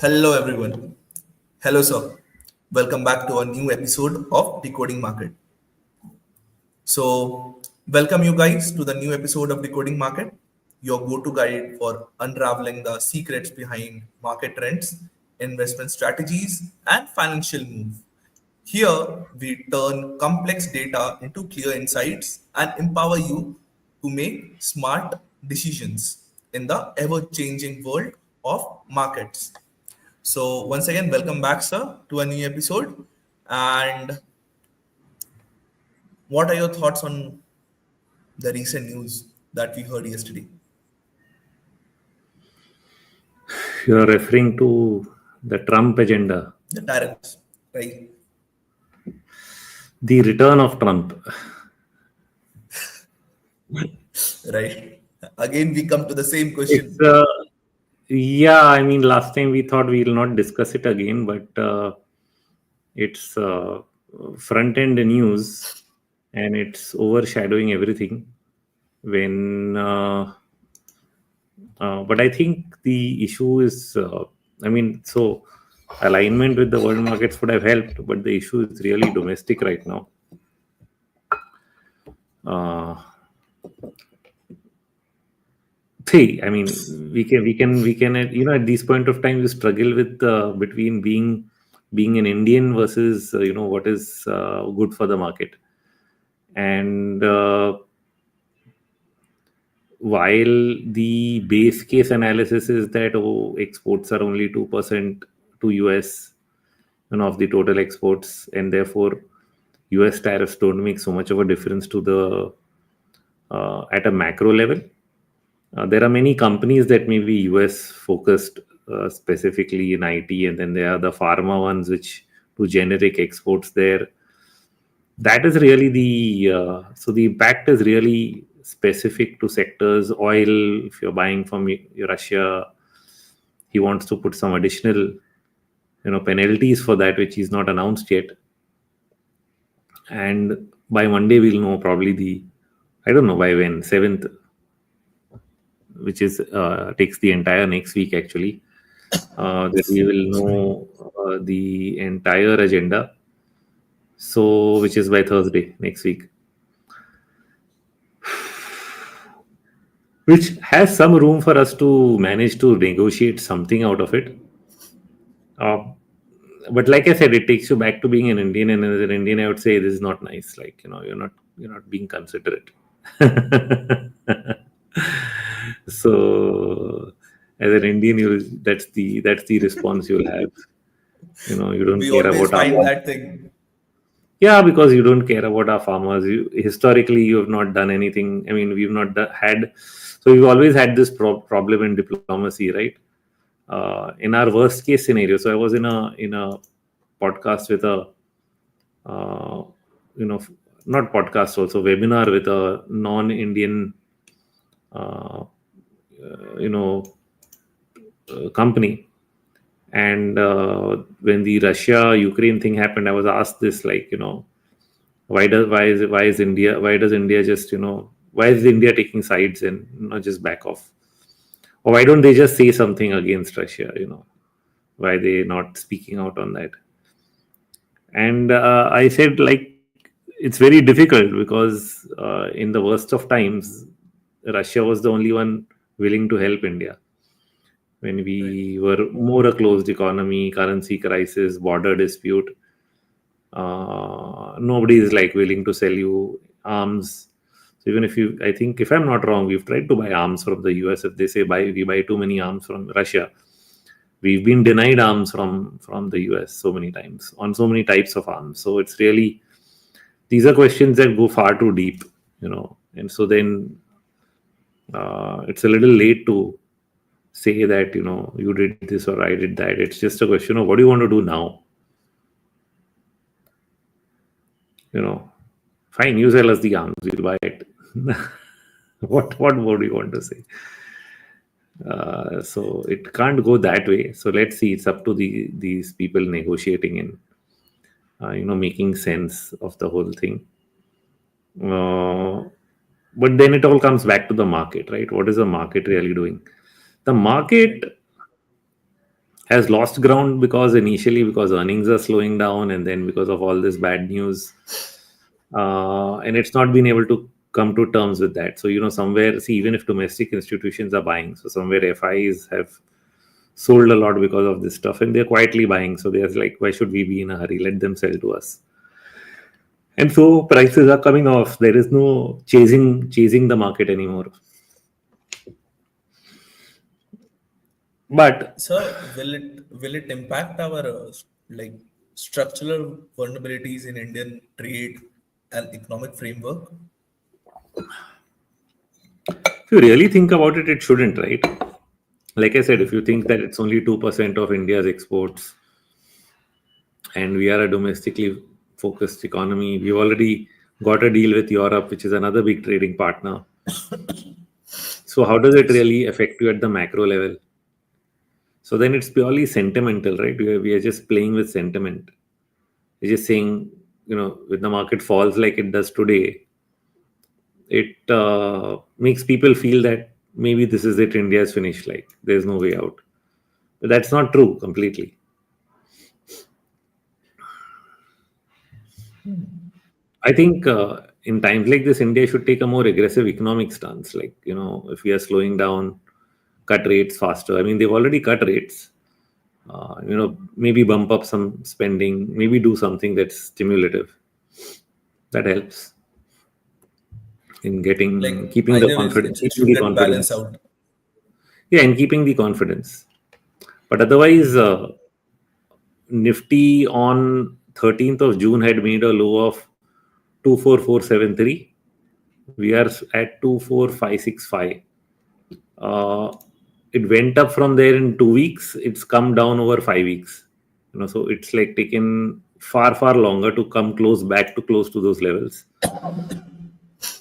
Hello, everyone. Hello, sir. Welcome back to a new episode of Decoding Market. Welcome you guys to the new episode of Decoding Market, your go to guide for unraveling the secrets behind market trends, investment strategies, and financial moves. Here, we turn complex data into clear insights and empower you to make smart decisions in the ever changing world of markets. So, once again, welcome back, sir, to a new episode. And what are your thoughts on the recent news that we heard yesterday? You're referring to the Trump agenda, The tariffs, right? the return of Trump. Right. Again, we come to the same It's question. yeah. I mean, last time we thought we'll not discuss it again, but it's front end news, and it's overshadowing everything. But I think the issue is, I mean, so alignment with the world markets would have helped, but the issue is really domestic right now. Uh, See, I mean, we can. At this point of time, you struggle with between being an Indian versus what is good for the market. And while the base case analysis is that exports are only 2% to US, of the total exports, and therefore US tariffs don't make so much of a difference to the at a macro level. There are many companies that may be US focused, specifically in IT, and then there are the pharma ones which do generic exports there. That is really so the impact is really specific to sectors. Oil, if you're buying from Russia, he wants to put some additional penalties for that, which is not announced yet. And by Monday we'll know probably I don't know by when, 7th, which is takes the entire next week actually, that we will know the entire agenda, so which is by Thursday next week, which has some room for us to manage to negotiate something out of it. uh, but like I said, it takes you back to being an Indian, and as an Indian I would say this is not nice. Like, you're not being considerate. So as an Indian, that's the response you'll have. You don't We care always about our find farmers. that thing. Yeah, because you don't care about our farmers. Historically, you have not done anything. I mean, we've not had. So we've always had this problem in diplomacy, right? In our worst case scenario. So I was in a podcast with a uh, not podcast, also webinar with a non-Indian uh, you know company. And when the Russia Ukraine thing happened, I was asked this, like, why does India just, why is India taking sides and not just back off, or why don't they just say something against Russia, why they not speaking out on that. And I said, like, it's very difficult because in the worst of times, Russia was the only one willing to help India when Right. we were more a closed economy, currency crisis, border dispute. Nobody is like willing to sell you arms. So even I think, if I'm not wrong, we've tried to buy arms from the US. If they say we buy too many arms from Russia, we've been denied arms from the US so many times on so many types of arms. So it's really, these are questions that go far too deep, and so then it's a little late to say that you did this or I did that. It's just a question of what do you want to do now. Fine, you sell us the arms, we'll buy it. What more do you want to say? So it can't go that way. So let's see. It's up to these people negotiating and making sense of the whole thing. But then it all comes back to the market, right? What is the market really doing? The market has lost ground because initially because earnings are slowing down, and then because of all this bad news, and it's not been able to come to terms with that. So somewhere, see, even if domestic institutions are buying, so somewhere FIs have sold a lot because of this stuff, and they're quietly buying. So they're like, why should we be in a hurry? Let them sell to us. And so prices are coming off. There is no chasing the market anymore. But So will it impact our like structural vulnerabilities in Indian trade and economic framework? if you really think about it, it shouldn't, right? Like I said, if you think that it's only 2% of India's exports and we are a domestically focused economy, we've already got a deal with Europe, which is another big trading partner. So how does it Yes. really affect you at the macro level? So then it's purely sentimental, right? We are just playing with sentiment. We're just saying, when the market falls like it does today, it makes people feel that maybe this is it, India's finished, like there's no way out. But that's not true completely. I think in times like this, India should take a more aggressive economic stance. Like, if we are slowing down, cut rates faster. I mean, they've already cut rates. Maybe bump up some spending, maybe do something that's stimulative. That helps in Like keeping the either ways, confidence, it keeping should the get balanced confidence. out. Yeah, and keeping the confidence. But otherwise, Nifty on 13th of June had made a low of 24473. We are at 24565. Uh, it went up from there in 2 weeks. It's come down over 5 weeks. So it's like taken far, far longer to come close to those levels.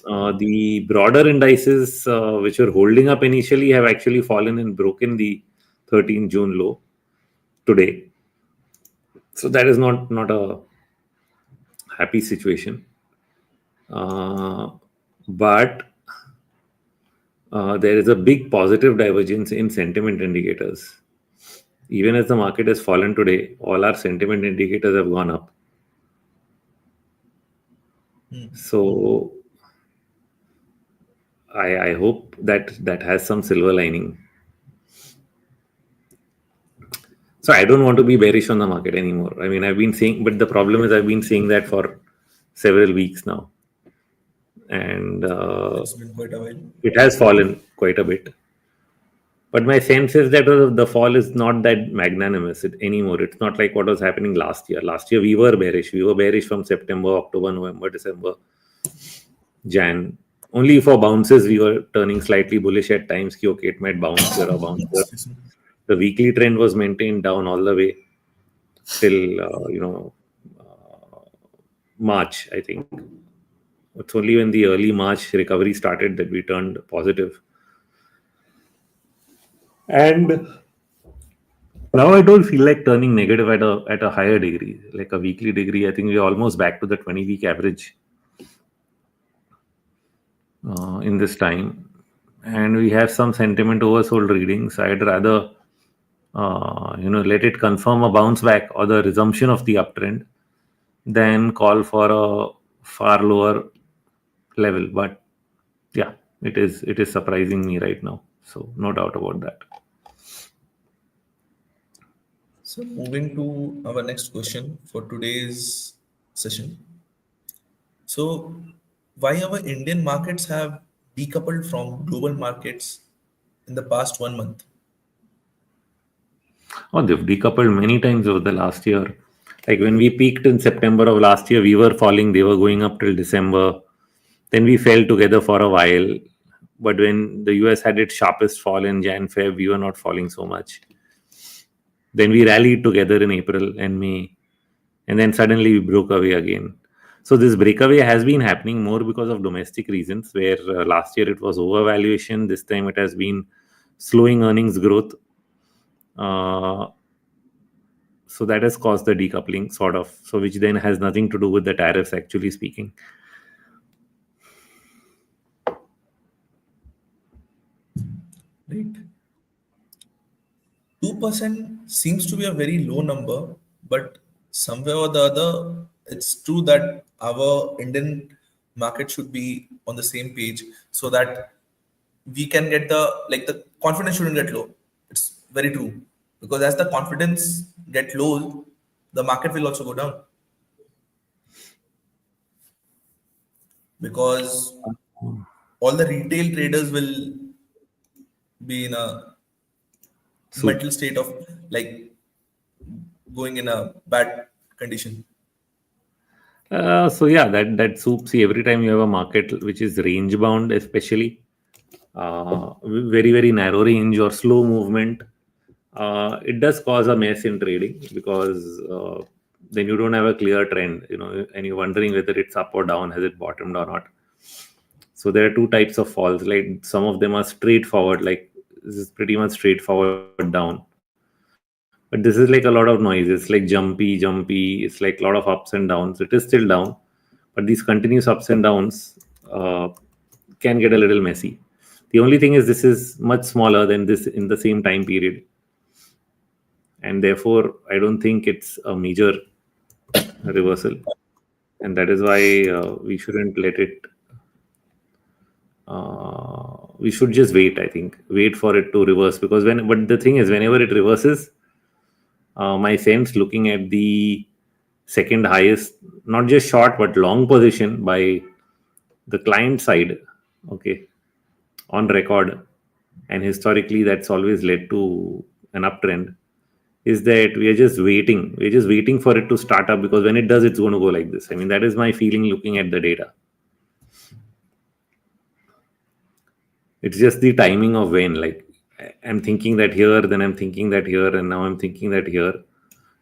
The broader indices, which were holding up initially, have actually fallen and broken the 13th June low today. So that is not a happy situation. Uh, but there is a big positive divergence in sentiment indicators. Even as the market has fallen today, all our sentiment indicators have gone up. So I hope that has some silver lining. So I don't want to be bearish on the market anymore. I mean, I've been saying, but the problem is I've been saying that for several weeks now, and It's been quite a while. it has fallen quite a bit. But my sense is that the fall is not that magnanimous anymore. It's not like what was happening last year. Last year we were bearish. We were bearish from September, October, November, December, Jan. Only for bounces we were turning slightly bullish at times. Ki, okay, it might bounce here or bounce here. Excuse me. The weekly trend was maintained down all the way till March, I think. It's only when the early March recovery started that we turned positive. And now I don't feel like turning negative at a higher degree, like a weekly degree. I think we're almost back to the 20-week average in this time, and we have some sentiment oversold readings. I'd rather let it confirm a bounce back or the resumption of the uptrend than call for a far lower level. But yeah, it is surprising me right now. So no doubt about that. So moving to our next question for today's session. So why our Indian markets have decoupled from global markets in the past 1 month? Oh, they've decoupled many times over the last year. Like when we peaked in September of last year, we were falling, they were going up till December. Then we fell together for a while. But when the US had its sharpest fall in Jan, Feb, we were not falling so much. Then we rallied together in April and May. And then suddenly we broke away again. So this breakaway has been happening more because of domestic reasons, where last year it was overvaluation. This time it has been slowing earnings growth. Uh, so that has caused the decoupling, sort of. So which then has nothing to do with the tariffs, actually speaking. Right. Two 2% seems to be a very low number, but somewhere or the other, it's true that our Indian market should be on the same page so that we can get the confidence shouldn't get low. It's very true. Because as the confidence get low, the market will also go down. Because all the retail traders will be in a Soup. mental state of like going in a bad condition. So yeah, that soup. See, every time you have a market which is range bound, especially very narrow range or slow movement, it does cause a mess in trading because then you don't have a clear trend, and you're wondering whether it's up or down, has it bottomed or not. So there are two types of falls. Like some of them are straightforward, like this is pretty much straightforward down. But this is like a lot of noise. It's like jumpy. It's like a lot of ups and downs. It is still down, but these continuous ups and downs can get a little messy. The only thing is this is much smaller than this in the same time period, and therefore I don't think it's a major reversal, and that is why we shouldn't let it. We should just wait. I think wait for it to reverse because but the thing is, whenever it reverses, my sense looking at the second highest, not just short but long position by the client side, okay, on record, and historically that's always led to an uptrend, is that we are just waiting. We're just waiting for it to start up because when it does, it's going to go like this. I mean, that is my feeling looking at the data. It's just the timing of when, like, I'm thinking that here, then I'm thinking that here, and now I'm thinking that here,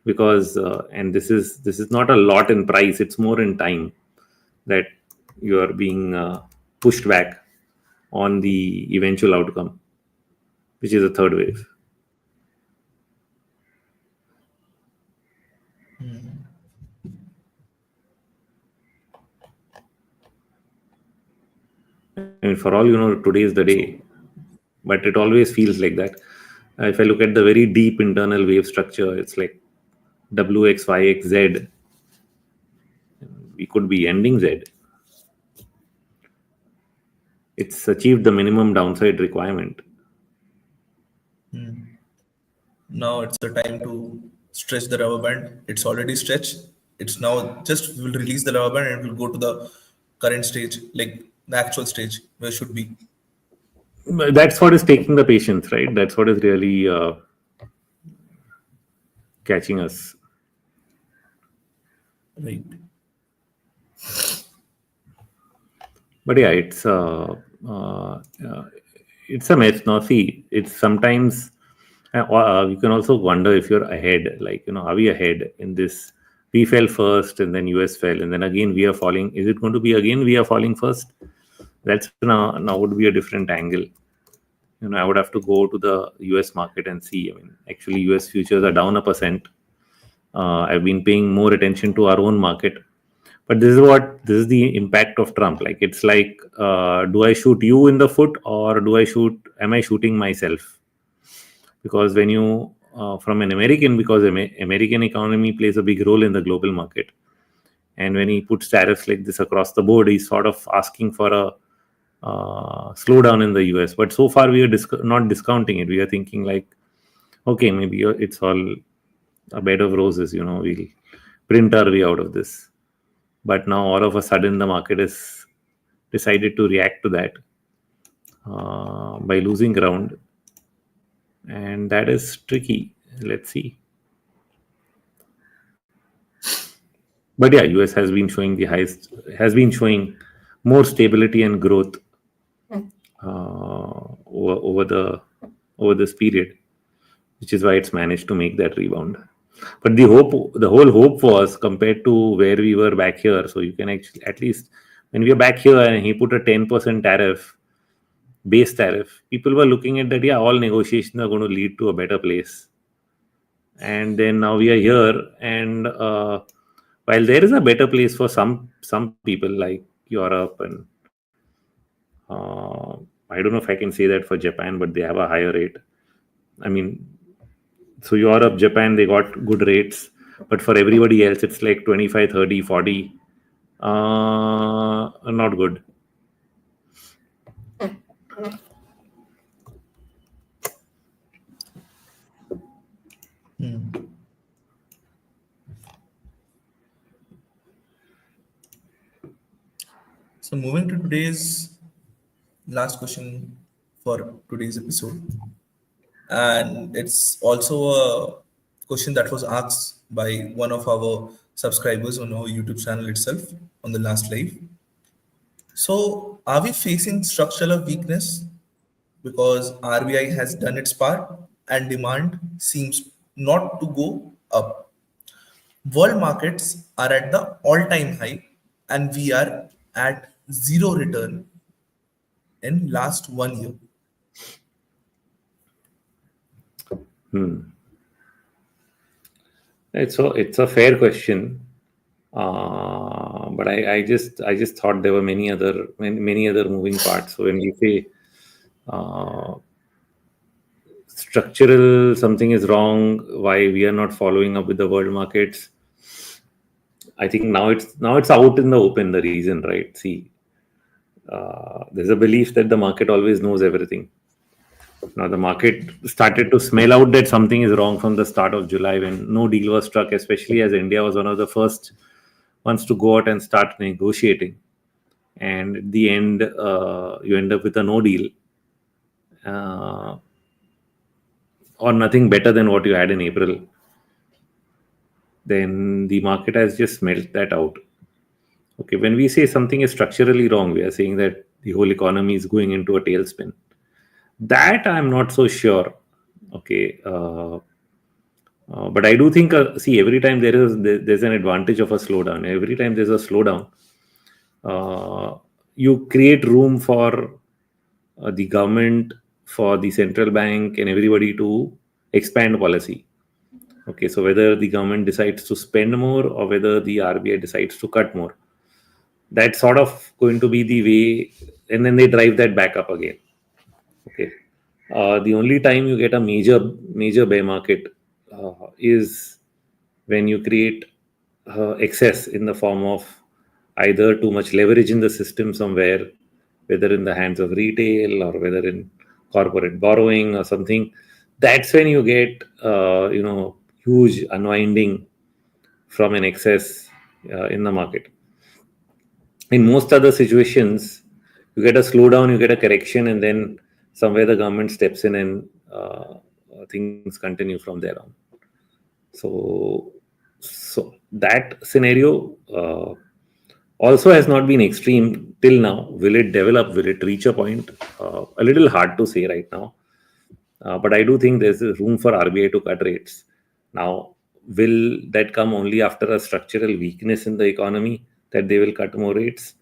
because and this is not a lot in price. It's more in time that you are being pushed back on the eventual outcome, which is a third wave. I mean, for all today is the day, So but it always feels like that. If I look at the very deep internal wave structure, it's like WX, YX, Z. We could be ending Z. It's achieved the minimum downside requirement. now it's the time to stretch the rubber band. It's already stretched. It's now just will release the rubber band and it will go to the current stage, like the actual stage where it should be. But that's what is taking the patience, right? That's what is really catching us. Right. But yeah, it's a mess. Now, see, it's sometimes you can also wonder if you're ahead. Like, are we ahead in this? We fell first, and then US fell, and then again we are falling. Is it going to be again we are falling first? That's now would be a different angle. I would have to go to the US market and see. I mean, actually, US futures are down 1%. I've been paying more attention to our own market, but this is the impact of Trump. Like, it's like, do I shoot you in the foot, or am I shooting myself? Because when you from an American, because American economy plays a big role in the global market, and when he puts tariffs like this across the board, he's sort of asking for a slowdown in the US. But so far we are not discounting it. We are thinking like, okay, maybe it's all a bed of roses, we'll print our way out of this. But now all of a sudden the market has decided to react to that by losing ground, and that is tricky. Let's see. But yeah, US has been showing more stability and growth over this period, which is why it's managed to make that rebound. But the whole hope was compared to where we were back here. So you can actually, at least when we were back here and he put a 10% base tariff, people were looking at that. Yeah, all negotiations are going to lead to a better place. And then now we are here, and while there is a better place for some people like Europe and I don't know if I can say that for Japan, but they have a higher rate. I mean, So Europe, Japan, they got good rates, but for everybody else, it's like 25, 30, 40. Not good. So moving to today's last question for today's episode, and it's also a question that was asked by one of our subscribers on our YouTube channel itself on the last live. So, are we facing structural weakness because RBI has done its part and demand seems not to go up? World markets are at the all-time high and we are at zero return in last 1 year. It's a fair question, but I just thought there were many other moving parts. So when we say uh, structural something is wrong, why we are not following up with the world markets, I think now it's out in the open, the reason, right? See, there's a belief that the market always knows everything. Now the market started to smell out that something is wrong from the start of July when no deal was struck, especially as India was one of the first ones to go out and start negotiating. And at the end, you end up with a no deal, uh, or nothing better than what you had in April. Then the market has just smelt that out. Okay, when we say something is structurally wrong, we are saying that the whole economy is going into a tailspin. That I'm not so sure. Okay, but I do think, see, every time there's an advantage of a slowdown. Every time there's a slowdown, you create room for the government, for the central bank, and everybody to expand policy. Okay, so whether the government decides to spend more or whether the RBI decides to cut more, that's sort of going to be the way, and then they drive that back up again. Okay, the only time you get a major bear market is when you create excess in the form of either too much leverage in the system somewhere, whether in the hands of retail or whether in corporate borrowing or something. That's when you get huge unwinding from an excess in the market. In most other situations, you get a slowdown, you get a correction, and then somewhere the government steps in and things continue from there on. So that scenario also has not been extreme till now. Will it develop? Will it reach a point? A little hard to say right now. But I do think there's a room for RBI to cut rates. Now, will that come only after a structural weakness in the economy that they will cut more rates?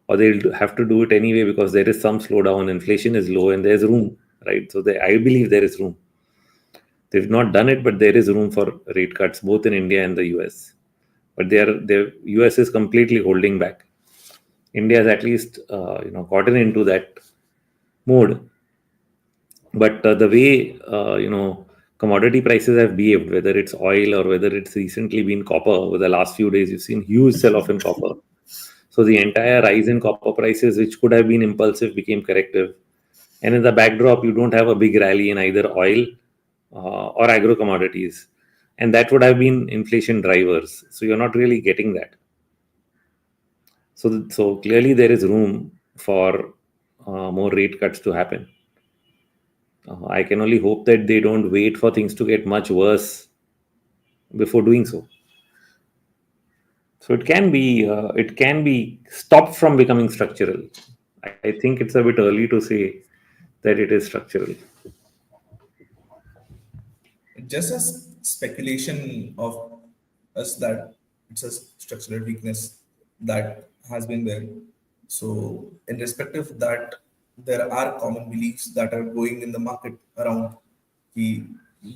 Or they'll have to do it anyway because there is some slowdown, inflation is low, and there's room, right? So I believe there is room. They've not done it, but there is room for rate cuts both in India and the US. But the US is completely holding back. India has at least gotten into that mode. But the way commodity prices have behaved, whether it's oil or whether it's recently been copper, over the last few days, you've seen huge sell-off in copper. So the entire rise in copper prices, which could have been impulsive, became corrective. And in the backdrop, you don't have a big rally in either oil or agro commodities. And that would have been inflation drivers. So you're not really getting that. So clearly there is room for more rate cuts to happen. I can only hope that they don't wait for things to get much worse before doing so. So it can be stopped from becoming structural. I think it's a bit early to say that it is structural. Just as speculation of us that it's a structural weakness that has been there. So, in respect of that, there are common beliefs that are going in the market around. The,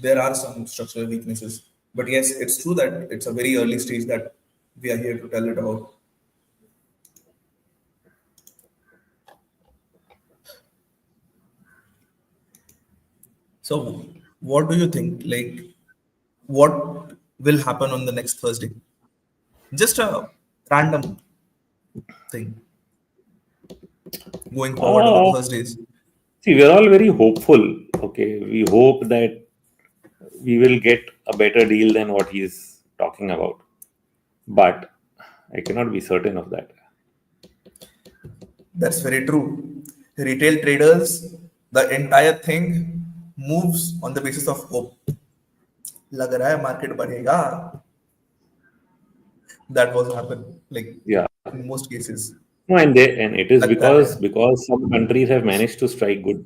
there are some structural weaknesses, but yes, it's true that it's a very early stage that we are here to tell it about. So, what do you think? Like, what will happen on the next Thursday. Just a random thing going forward on the Uh, Thursdays. See, we're all very hopeful. Okay, we hope that we will get a better deal than what he's talking about, but I cannot be certain of that. That's very true. Retail traders, the entire thing moves on the basis of hope. लग रहा है market बढ़ेगा. That was happen like Yeah. in most cases. No, and it is लगता है. because some countries have managed to strike good,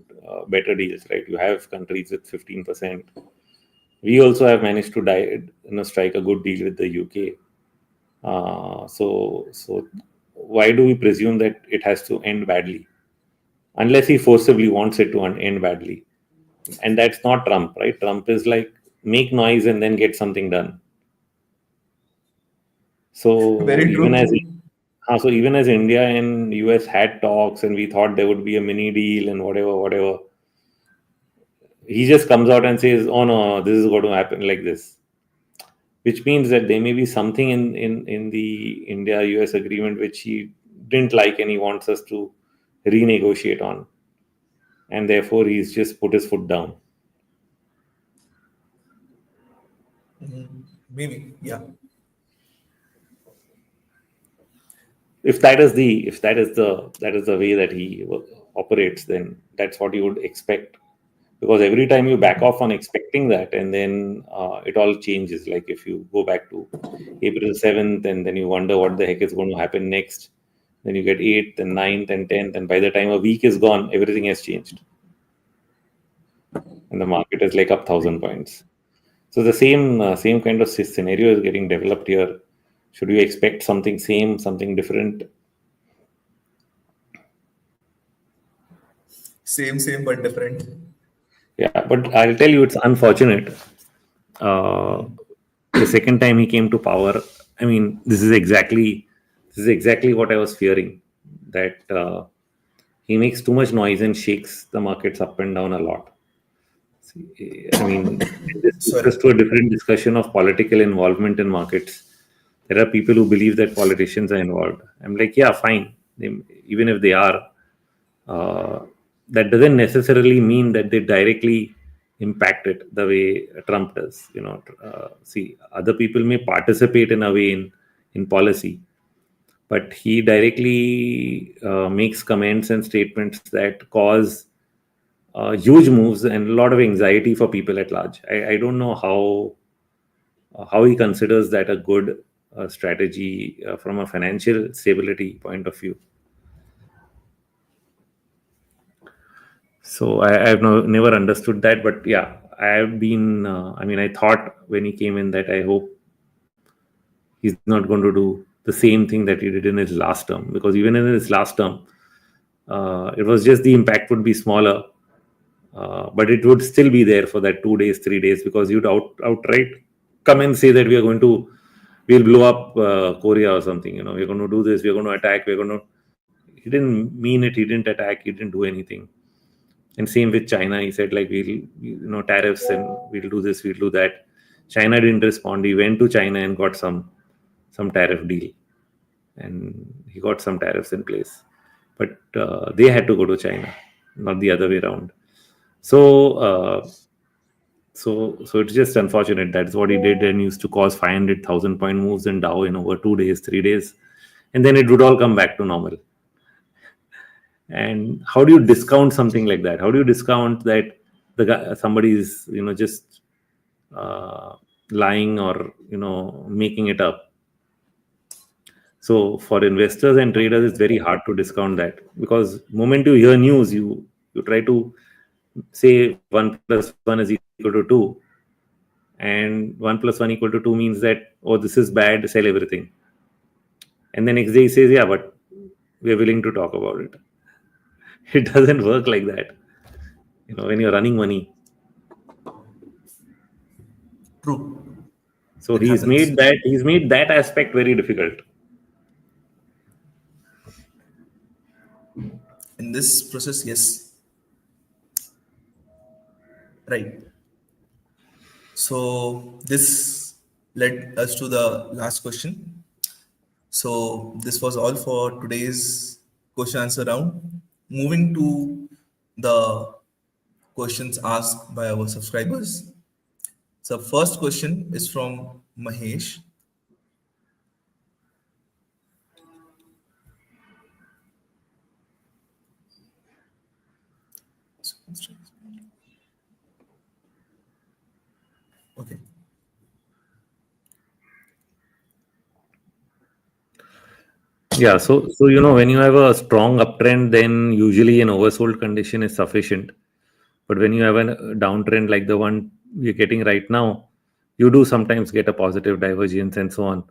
better deals, right? You have countries with 15%. We also have managed to strike a good deal with the UK. So why do we presume that it has to end badly? Unless he forcibly wants it to end badly, and that's not Trump, right? Trump is like make noise and then get something done. So Very even as true. so even as India and US had talks and we thought there would be a mini deal and whatever, he just comes out and says, "Oh no, this is going to happen like this," which means that there may be something in the India US agreement which he didn't like and he wants us to renegotiate on, and therefore he's just put his foot down. Maybe, yeah. If that is the way that he operates, then that's what you would expect, because every time you back off on expecting that, and then it all changes. Like if you go back to April 7th and then you wonder what the heck is going to happen next, then you get 8th and 9th and 10th, and by the time a week is gone, everything has changed and the market is like up 1,000 points. So the same kind of scenario is getting developed here. Should you expect something same, something different? Same, but different. Yeah, but I'll tell you, it's unfortunate. Uh, the second time he came to power, I mean, this is exactly what I was fearing. That he makes too much noise and shakes the markets up and down a lot. I mean, this takes Sorry. us to a different discussion of political involvement in markets. There are people who believe that politicians are involved. I'm like, yeah, fine. Even if they are, uh, that doesn't necessarily mean that they directly impact it the way Trump does. See, other people may participate in a way in policy, but he directly makes comments and statements that cause huge moves and a lot of anxiety for people at large. I don't know how he considers that a good strategy from a financial stability point of view. So I've never understood that, but yeah, I have been. I mean, I thought when he came in that I hope he's not going to do the same thing that he did in his last term, because even in his last term, it was just the impact would be smaller, but it would still be there for that 2 days, 3 days, because you'd outright come and say that we'll blow up Korea or something. We're going to do this. We're going to attack. We're going to. He didn't mean it. He didn't attack. He didn't do anything. And same with China. He said like tariffs and we'll do this, we'll do that. China didn't respond. He went to China and got some tariff deal, and he got some tariffs in place. But they had to go to China, not the other way around. So so it's just unfortunate. That's what he did, and used to cause 500,000 point moves in Dow in over 2 days, 3 days, and then it would all come back to normal. And how do you discount something like that? How do you discount that the guy, somebody is just uh, lying or making it up? So for investors and traders, it's very hard to discount that, because moment you hear news, you try to say 1+1 is equal to 2, and 1+1 = 2 means that, oh, this is bad, sell everything. And the next day he says, yeah, but we're willing to talk about it. It doesn't work like that. When you're running money. True. So It he's happens. made that aspect very difficult. In this process, yes. Right. So this led us to the last question. So this was all for today's question answer round. Moving to the questions asked by our subscribers. So first question is from Mahesh. Okay. Yeah, so when you have a strong uptrend, then usually an oversold condition is sufficient. But when you have a downtrend like the one we're getting right now, you do sometimes get a positive divergence and so on.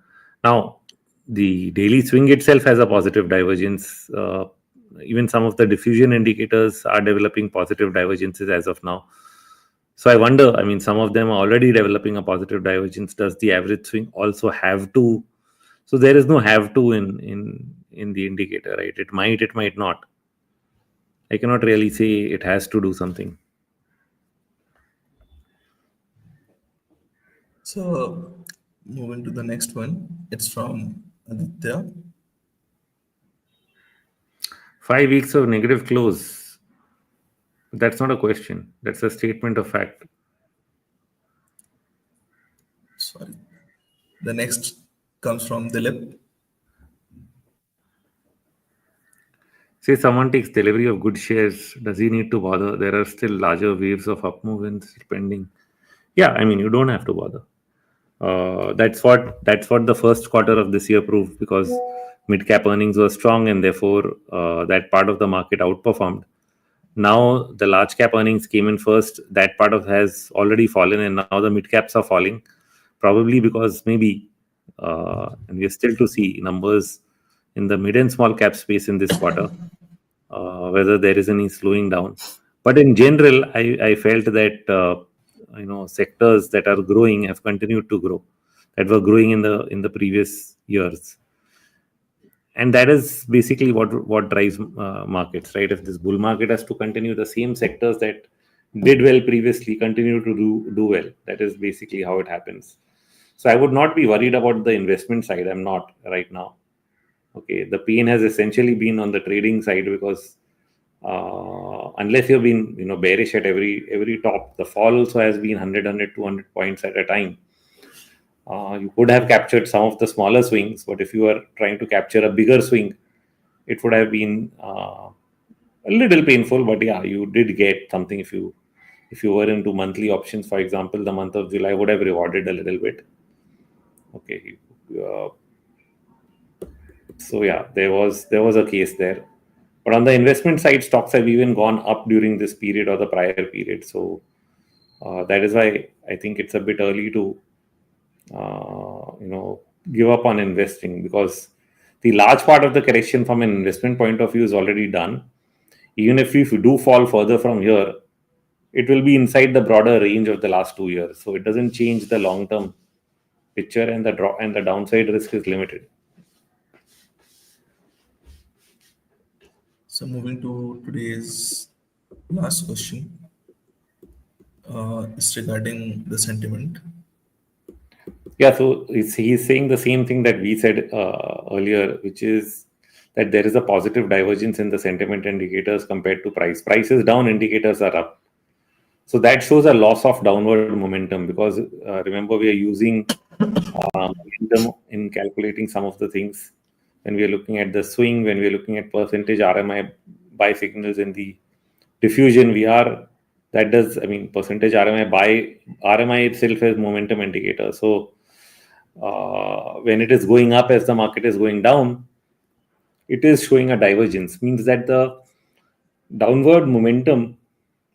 Now, the daily swing itself has a positive divergence. Even some of the diffusion indicators are developing positive divergences as of now. So I wonder, I mean, some of them are already developing a positive divergence. Does the average swing also have to? So there is no have to in the indicator, right? It might not. I cannot really say it has to do something. So moving to the next one. It's from Aditya. 5 weeks of negative close. That's not a question. That's a statement of fact. Sorry. The next comes from Dilip. Say someone takes delivery of good shares. Does he need to bother? There are still larger waves of up movements pending. Yeah, I mean, you don't have to bother. That's what the first quarter of this year proved, because mid cap earnings were strong and therefore that part of the market outperformed. Now the large cap earnings came in first. That part of has already fallen, and now the mid caps are falling, probably because maybe, and we are still to see numbers in the mid and small cap space in this quarter, whether there is any slowing down. But in general, I felt that sectors that are growing have continued to grow, that were growing in the previous years, and that is basically what drives markets, right? If this bull market has to continue, the same sectors that did well previously continue to do well. That is basically how it happens. So I would not be worried about the investment side. I'm not right now. Okay, the pain has essentially been on the trading side, because unless you've been bearish at every top, the fall also has been 100 200 points at a time. You could have captured some of the smaller swings, but if you are trying to capture a bigger swing, it would have been a little painful. But yeah, you did get something. If you were into monthly options, for example, the month of July would have rewarded a little bit. Okay, uh, so yeah, there was a case there. But on the investment side, stocks have even gone up during this period or the prior period. So that is why I think it's a bit early to give up on investing, because the large part of the correction from an investment point of view is already done. Even if you do fall further from here, it will be inside the broader range of the last 2 years. So it doesn't change the long term picture, and the drop and the downside risk is limited. So moving to today's last question is regarding the sentiment. Yeah, so he's saying the same thing that we said earlier, which is that there is a positive divergence in the sentiment indicators compared to price. Price is down, indicators are up. So that shows a loss of downward momentum, because remember, we are using momentum in calculating some of the things. When we are looking at the swing, when we are looking at percentage RMI buy signals in the diffusion, percentage RMI itself is momentum indicator. So when it is going up as the market is going down, it is showing a divergence, means that the downward momentum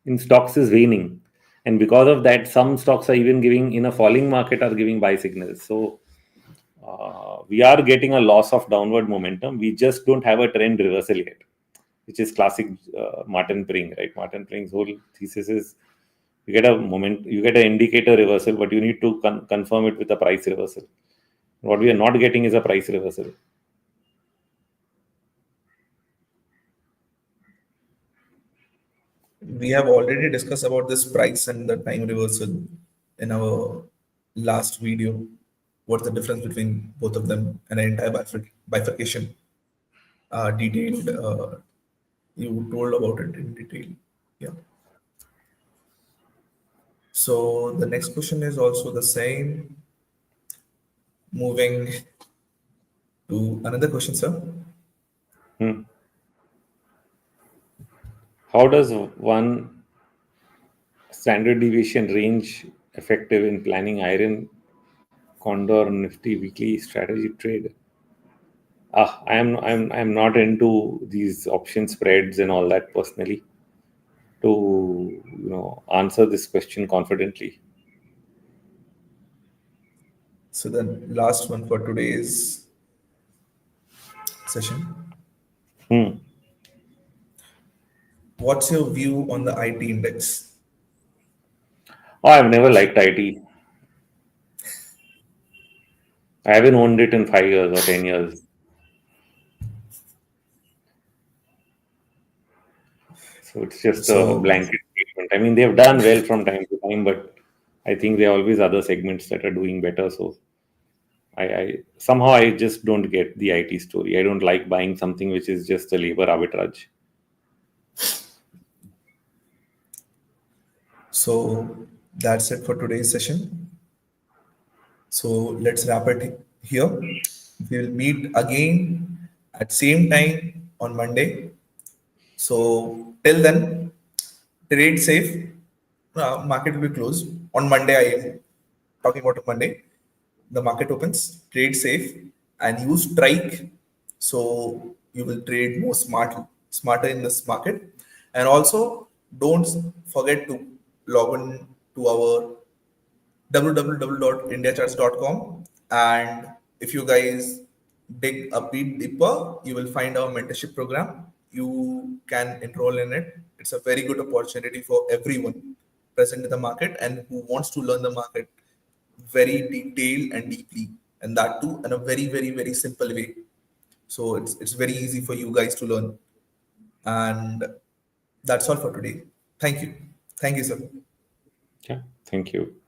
in stocks is waning, and because of that, some stocks are even giving, in a falling market, are giving buy signals. So we are getting a loss of downward momentum. We just don't have a trend reversal yet, which is classic Martin Pring, right? Martin Pring's whole thesis is you get an indicator reversal, but you need to confirm it with a price reversal. What we are not getting is a price reversal. We have already discussed about this price and the time reversal in our last video what's the difference between both of them and an entire bifurcation detailed. You told about it in detail. Yeah. So the next question is also the same. Moving to another question, sir. Hmm. How does one standard deviation range effective in planning iron condor nifty weekly strategy trade? I'm not into these option spreads and all that personally to answer this question confidently. So the last one for today's session. Hmm. What's your view on the IT index? Oh, I've never liked IT. I haven't owned it in 5 years or 10 years. So it's just a So, blanket statement. I mean, they've done well from time to time, but I think there are always other segments that are doing better. So I somehow I just don't get the IT story. I don't like buying something which is just a labor arbitrage. so that's it for today's session. So let's wrap it here. We'll meet again at same time on Monday. So till then, trade safe. Market will be closed on Monday. I am talking about Monday. The market opens. Trade safe and use strike. So you will trade more smarter in this market. And also don't forget to log on to our www.indiacharts.com. And if you guys dig a bit deeper, you will find our mentorship program. You can enroll in it. It's a very good opportunity for everyone present in the market and who wants to learn the market very detailed and deeply, and that too in a very, very, very simple way. So it's very easy for you guys to learn. And that's all for today. Thank you. Thank you, sir. Yeah. Thank you.